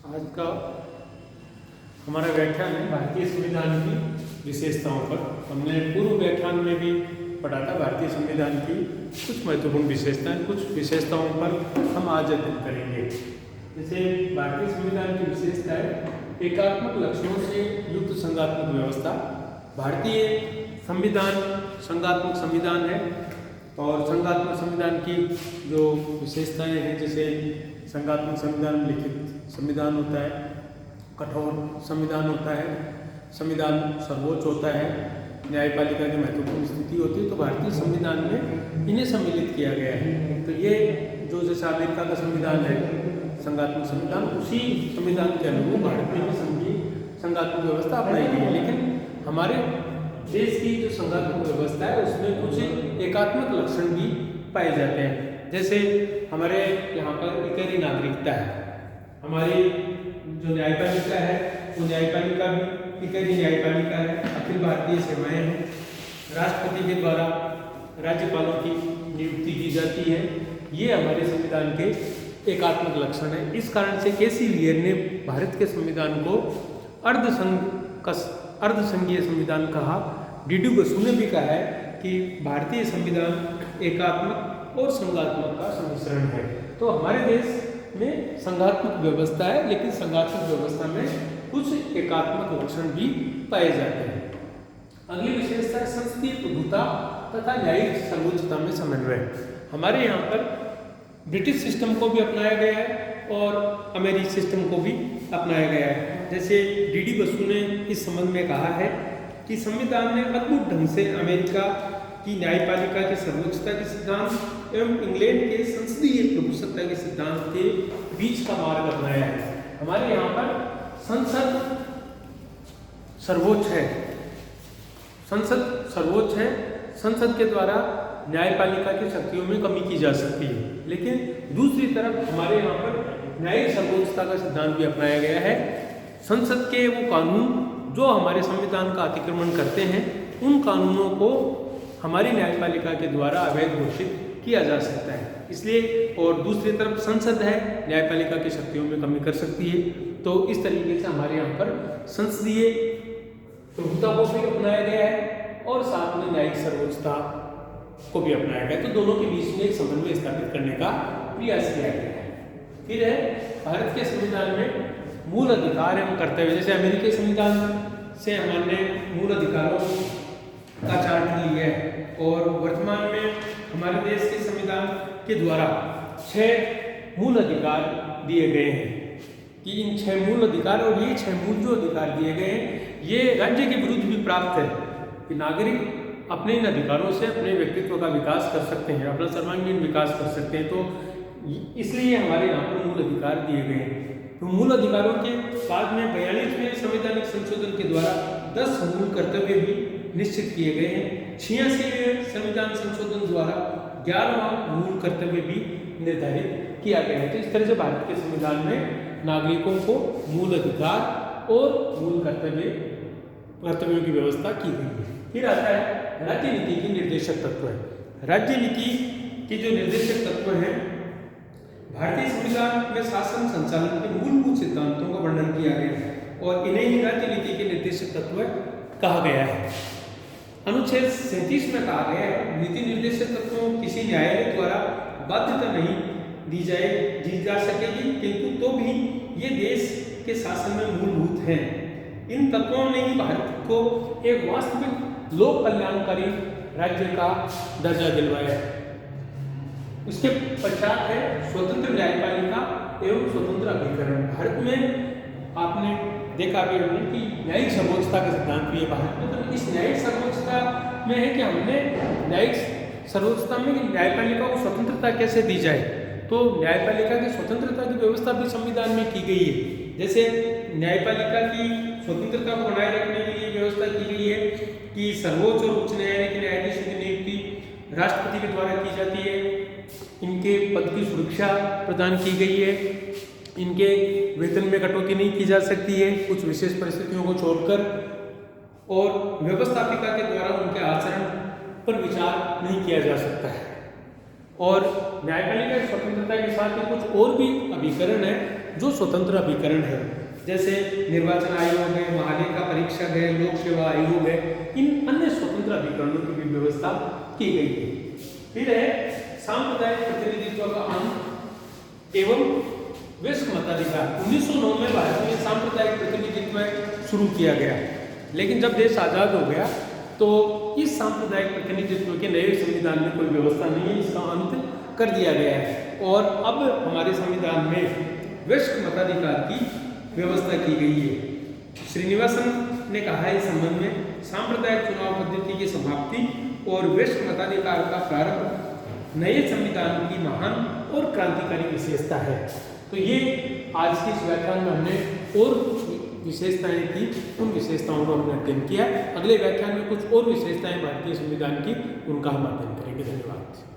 आज का हमारा व्याख्यान है भारतीय संविधान की विशेषताओं पर। हमने पूर्व व्याख्यान में भी पढ़ा था भारतीय संविधान की कुछ महत्वपूर्ण विशेषताएं। कुछ विशेषताओं पर हम आज अध्ययन करेंगे। जैसे भारतीय संविधान की विशेषता है एकात्मक लक्षणों से युक्त संघात्मक व्यवस्था। भारतीय संविधान संघात्मक संविधान है और संघात्मक संविधान की जो विशेषताएं हैं, जैसे संघात्मक संविधान में लिखित संविधान होता है, कठोर संविधान होता है, संविधान सर्वोच्च होता है, न्यायपालिका की महत्वपूर्ण स्थिति होती है। तो भारतीय संविधान में इन्हें सम्मिलित किया गया है। तो ये जो जैसे अमेरिका का संविधान है संघात्मक संविधान, उसी संविधान के अनुरूप भारत में भी संघात्मक व्यवस्था अपनाई गई है। लेकिन हमारे देश की जो संघात्मक व्यवस्था है उसमें कुछ एकात्मक लक्षण भी पाए जाते हैं। जैसे हमारे यहाँ पर इकहरी नागरिकता है, हमारी जो न्यायपालिका है वो न्यायपालिका भी इकहरी न्यायपालिका है, अखिल भारतीय सेवाएं हैं, राष्ट्रपति के द्वारा राज्यपालों की नियुक्ति की जाती है। ये हमारे संविधान के एकात्मक लक्षण है। इस कारण से केसी लियर ने भारत के संविधान को अर्धसंघीय संविधान कहा। डी.डी. बसु ने भी कहा है कि भारतीय संविधान एकात्मक और संघात्मक का सम्मिश्रण है। तो हमारे देश में संघात्मक व्यवस्था है, लेकिन संघात्मक व्यवस्था में कुछ एकात्मक लक्षण भी पाए जाते हैं। अगली विशेषता है संसदीय प्रभुता तथा न्यायिक सर्वोच्चता में समन्वय। हमारे यहाँ पर ब्रिटिश सिस्टम को भी अपनाया गया है और अमेरिकी सिस्टम को भी अपनाया गया है। जैसे डी.डी. बसु ने इस संबंध में कहा है कि संविधान ने अद्भुत ढंग से अमेरिका की न्यायपालिका के सर्वोच्चता के सिद्धांत एवं इंग्लैंड के संसदीय प्रभुसत्ता के सिद्धांत के बीच का मार्ग अपनाया है। हमारे यहाँ पर संसद सर्वोच्च है, संसद के द्वारा न्यायपालिका की शक्तियों में कमी की जा सकती है। लेकिन दूसरी तरफ हमारे यहाँ पर न्यायिक सर्वोच्चता का सिद्धांत भी अपनाया गया है। संसद के वो कानून जो हमारे संविधान का अतिक्रमण करते हैं, उन कानूनों को हमारी न्यायपालिका के द्वारा अवैध घोषित किया जा सकता है। इसलिए और दूसरी तरफ संसद है, न्यायपालिका की शक्तियों में कमी कर सकती है। तो इस तरीके से हमारे यहाँ पर संसदीय प्रभुता को भी अपनाया गया है और साथ में न्यायिक सर्वोच्चता को भी अपनाया गया है। तो दोनों के बीच में एक समन्वय स्थापित करने का प्रयास किया गया है। फिर है भारत के संविधान में मूल अधिकार एवं कर्तव्य। जैसे अमेरिकी संविधान से हमने मूल अधिकारों का चार्ट लिया है और वर्तमान में हमारे देश के संविधान के द्वारा 6 मूल अधिकार दिए गए हैं कि इन 6 मूल अधिकार और ये 6 मूल जो अधिकार दिए गए हैं ये राज्य के विरुद्ध भी प्राप्त है कि नागरिक अपने इन अधिकारों से अपने व्यक्तित्व का विकास कर सकते हैं, अपना सर्वांगीण विकास कर सकते हैं। तो इसलिए हमारे यहाँ पर मूल अधिकार दिए गए हैं। तो मूल अधिकारों के बाद में 42वें संवैधानिक संशोधन के द्वारा 10 मूल कर्तव्य भी निश्चित किए गए हैं। 86वें संविधान संशोधन द्वारा 11वां मूल कर्तव्य भी निर्धारित किया गया है। तो इस तरह से भारत के संविधान में नागरिकों को मूल अधिकार और मूल कर्तव्यों की व्यवस्था की गई है। फिर आता है राज्य नीति की निर्देशक तत्व है। राज्य नीति के जो निर्देशक तत्व हैं, भारतीय संविधान में शासन संचालन के मूलभूत सिद्धांतों का वर्णन किया गया है और इन्हें ही राज्य नीति के निर्देशक तत्व कहा गया है। अनुच्छेद 37 में कहा गया है नीति निर्देशक तत्वों किसी न्यायालय द्वारा बाध्यता नहीं दी जा सकेगी, किंतु तो भी ये देश के शासन में मूलभूत हैं। इन तत्वों ने ही भारत को एक वास्तविक लोक कल्याणकारी राज्य का दर्जा दिलवाया है। उसके पश्चात है स्वतंत्र न्यायपालिका एवं स्वतंत्र अभिकरण। भारत में आपने देखा भी हमने कि न्यायिक सर्वोच्चता का सिद्धांत भी है भारत में। तो इस न्यायिक सर्वोच्चता में है कि हमने न्यायिक सर्वोच्चता में न्यायपालिका को स्वतंत्रता कैसे दी जाए। तो न्यायपालिका की स्वतंत्रता की व्यवस्था भी संविधान में की गई है। जैसे न्यायपालिका की स्वतंत्रता को बनाए रखने के लिए व्यवस्था की गई है कि सर्वोच्च और उच्च न्यायालय के न्यायाधीशों की नियुक्ति राष्ट्रपति के द्वारा की जाती है। इनके पद की सुरक्षा प्रदान की गई है। इनके वेतन में कटौती नहीं की जा सकती है कुछ विशेष परिस्थितियों को छोड़कर, और व्यवस्थापिका के द्वारा उनके आचरण पर विचार नहीं किया जा सकता है। और न्यायपालिका की स्वतंत्रता के साथ ही कुछ और भी अभिकरण है जो स्वतंत्र अभिकरण है, जैसे निर्वाचन आयोग है, महालेखा परीक्षक है, लोक सेवा आयोग है, इन अन्य स्वतंत्र अभिकरणों की भी व्यवस्था की गई है। फिर है सांप्रदायिक प्रतिनिधित्व का अंत एवं वयस्क मताधिकार। 1909 में भारत में सांप्रदायिक प्रतिनिधित्व शुरू किया गया, लेकिन जब देश आज़ाद हो गया तो इस सांप्रदायिक प्रतिनिधित्व के नए संविधान में कोई व्यवस्था नहीं है, इसका अंत कर दिया गया है और अब हमारे संविधान में वयस्क मताधिकार की व्यवस्था की गई है। श्रीनिवासन ने कहा है इस संबंध में, सांप्रदायिक चुनाव पद्धति की समाप्ति और वयस्क मताधिकार का प्रारंभ नए संविधान की महान और क्रांतिकारी विशेषता है। तो ये आज के इस व्याख्यान में हमने और विशेषताएं थी, उन विशेषताओं को हमने अध्ययन किया। अगले व्याख्यान में कुछ और विशेषताएं भारतीय संविधान की, उनका हम अध्ययन करेंगे। धन्यवाद।